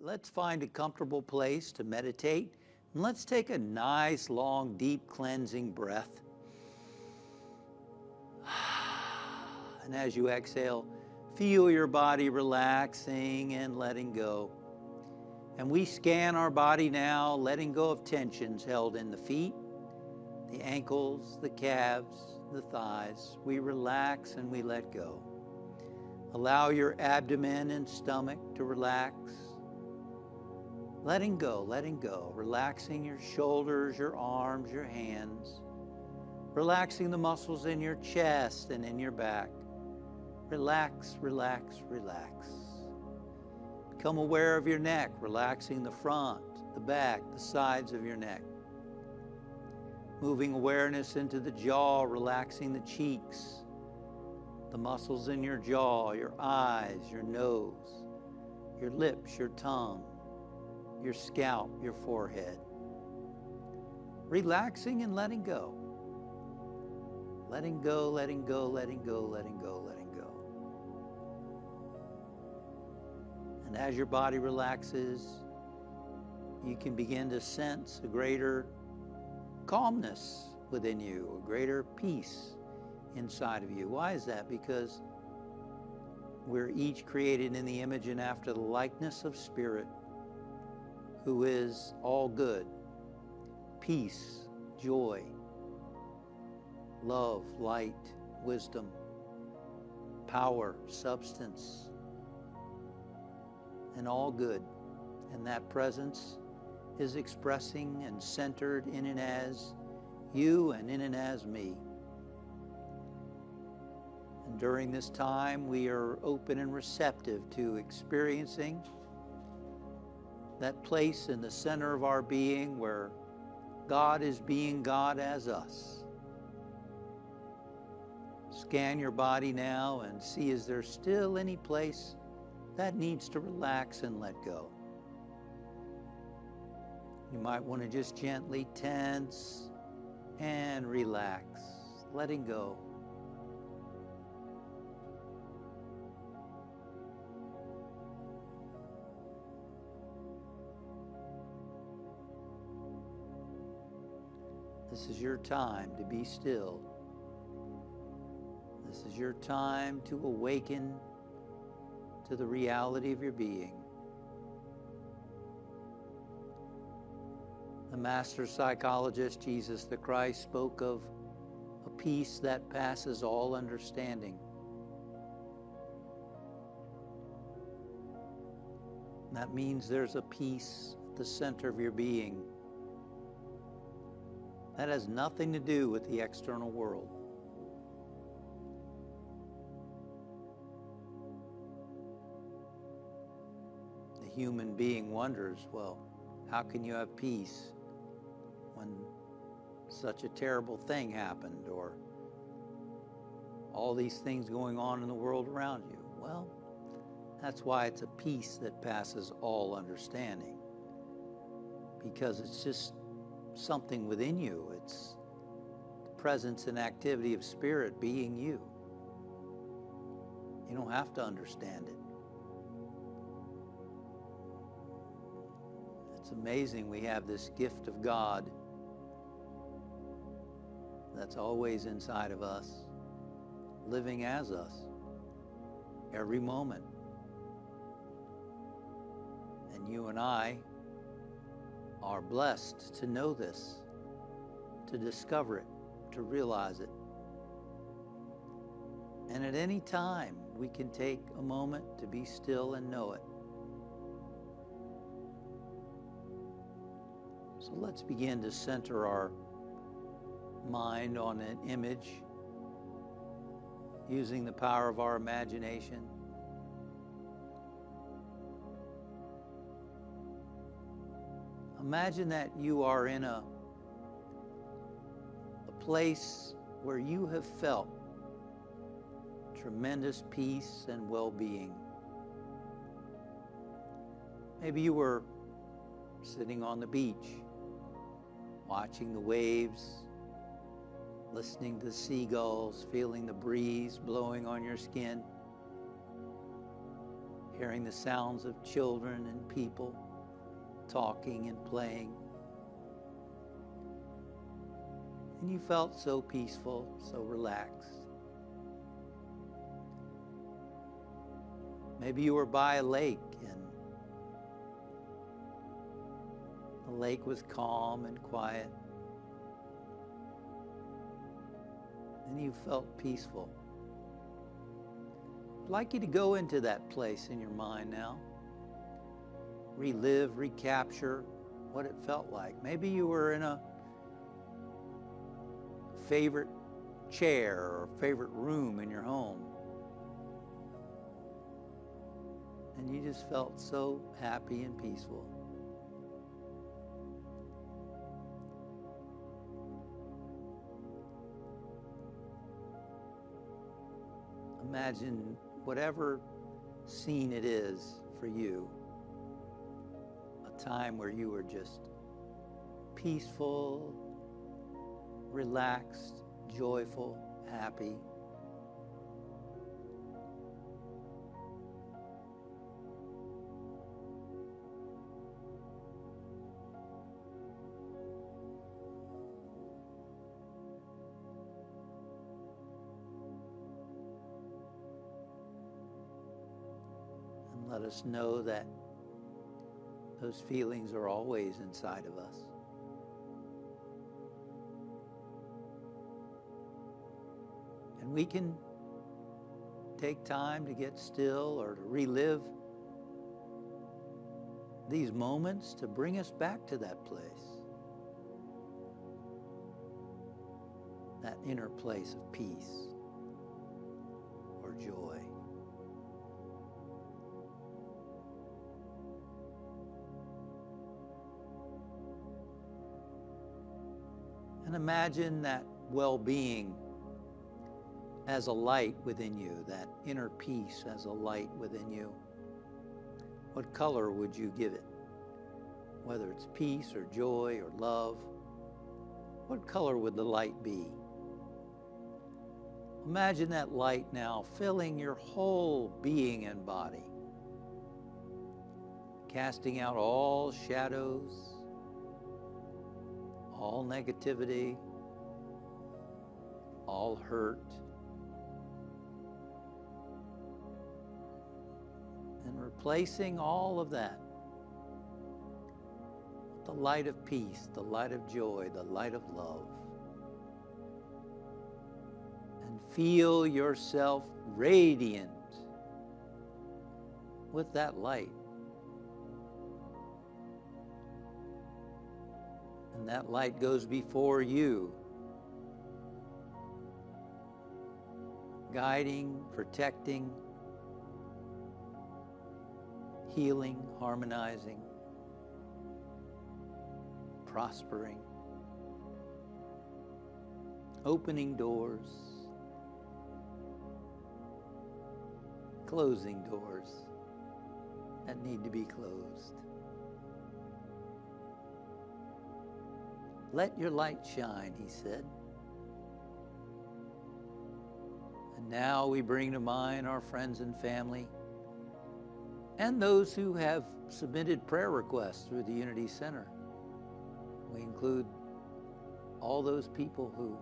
let's find a comfortable place to meditate. And let's take a nice, long, deep cleansing breath. And as you exhale, feel your body relaxing and letting go. And we scan our body now, letting go of tensions held in the feet, the ankles, the calves, the thighs. We relax and we let go. Allow your abdomen and stomach to relax. Letting go, relaxing your shoulders, your arms, your hands, relaxing the muscles in your chest and in your back. Relax, relax, relax. Become aware of your neck, relaxing the front, the back, the sides of your neck. Moving awareness into the jaw, relaxing the cheeks, the muscles in your jaw, your eyes, your nose, your lips, your tongue, your scalp, your forehead. Relaxing and letting go. Letting go, letting go, letting go, letting go, letting go. And as your body relaxes, you can begin to sense a greater calmness within you, a greater peace inside of you. Why is that? Because we're each created in the image and after the likeness of Spirit, who is all good, peace, joy, love, light, wisdom, power, substance, and all good. And that presence is expressing and centered in and as you and in and as me. And during this time, we are open and receptive to experiencing that place in the center of our being where God is being God as us. Scan your body now and see, is there still any place that needs to relax and let go? You might want to just gently tense and relax, letting go. This is your time to be still. This is your time to awaken to the reality of your being. The master psychologist, Jesus the Christ, spoke of a peace that passes all understanding. That means there's a peace at the center of your being. That has nothing to do with the external world. The human being wonders, well, how can you have peace when such a terrible thing happened, or all these things going on in the world around you? Well, that's why it's a peace that passes all understanding, because it's just something within you. It's the presence and activity of Spirit being you. You don't have to understand it. It's amazing we have this gift of God that's always inside of us, living as us every moment. And you and I are blessed to know this, to discover it, to realize it. And at any time, we can take a moment to be still and know it. So let's begin to center our mind on an image using the power of our imagination. Imagine that you are in a place where you have felt tremendous peace and well-being. Maybe you were sitting on the beach, watching the waves, listening to the seagulls, feeling the breeze blowing on your skin, hearing the sounds of children and people talking and playing. And you felt so peaceful, so relaxed. Maybe you were by a lake and the lake was calm and quiet. And you felt peaceful. I'd like you to go into that place in your mind now. Relive, recapture what it felt like. Maybe you were in a favorite chair or favorite room in your home. And you just felt so happy and peaceful. Imagine whatever scene it is for you, a time where you were just peaceful, relaxed, joyful, happy. Let us know that those feelings are always inside of us. And we can take time to get still or to relive these moments to bring us back to that place, that inner place of peace or joy. And imagine that well-being as a light within you, that inner peace as a light within you. What color would you give it? Whether it's peace or joy or love, what color would the light be? Imagine that light now filling your whole being and body, casting out all shadows, all negativity, all hurt, and replacing all of that with the light of peace, the light of joy, the light of love. And feel yourself radiant with that light. And that light goes before you, guiding, protecting, healing, harmonizing, prospering, opening doors, closing doors that need to be closed. Let your light shine, he said. And now we bring to mind our friends and family and those who have submitted prayer requests through the Unity Center. We include all those people who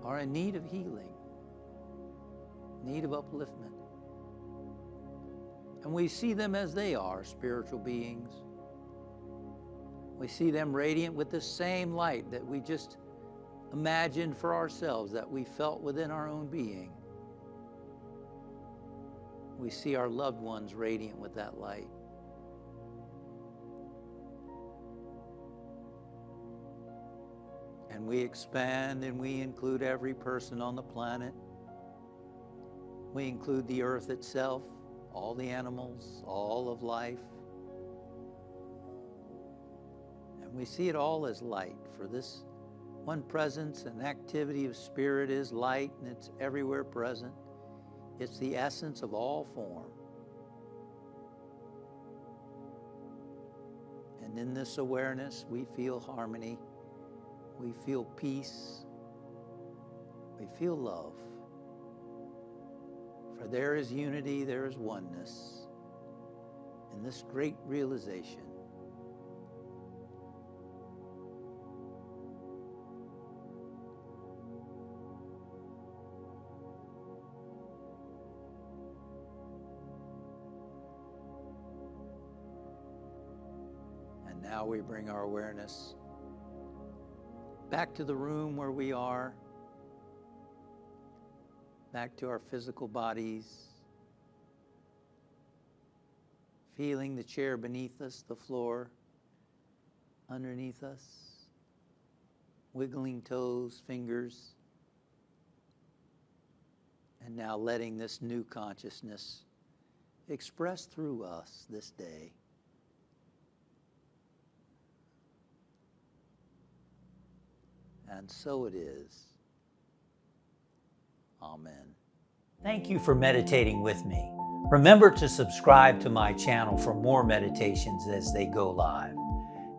are in need of healing, need of upliftment. And we see them as they are, spiritual beings. We see them radiant with the same light that we just imagined for ourselves, that we felt within our own being. We see our loved ones radiant with that light. And we expand and we include every person on the planet. We include the earth itself, all the animals, all of life. We see it all as light, for this one presence and activity of spirit is light, and it's everywhere present. It's the essence of all form. And in this awareness, we feel harmony, we feel peace, we feel love. For there is unity, there is oneness in this great realization. And now we bring our awareness back to the room where we are, back to our physical bodies, feeling the chair beneath us, the floor underneath us, wiggling toes, fingers, and now letting this new consciousness express through us this day. And so it is. Amen. Thank you for meditating with me. Remember to subscribe to my channel for more meditations as they go live.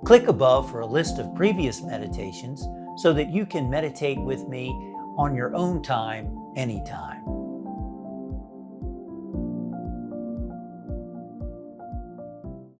Click above for a list of previous meditations so that you can meditate with me on your own time, anytime.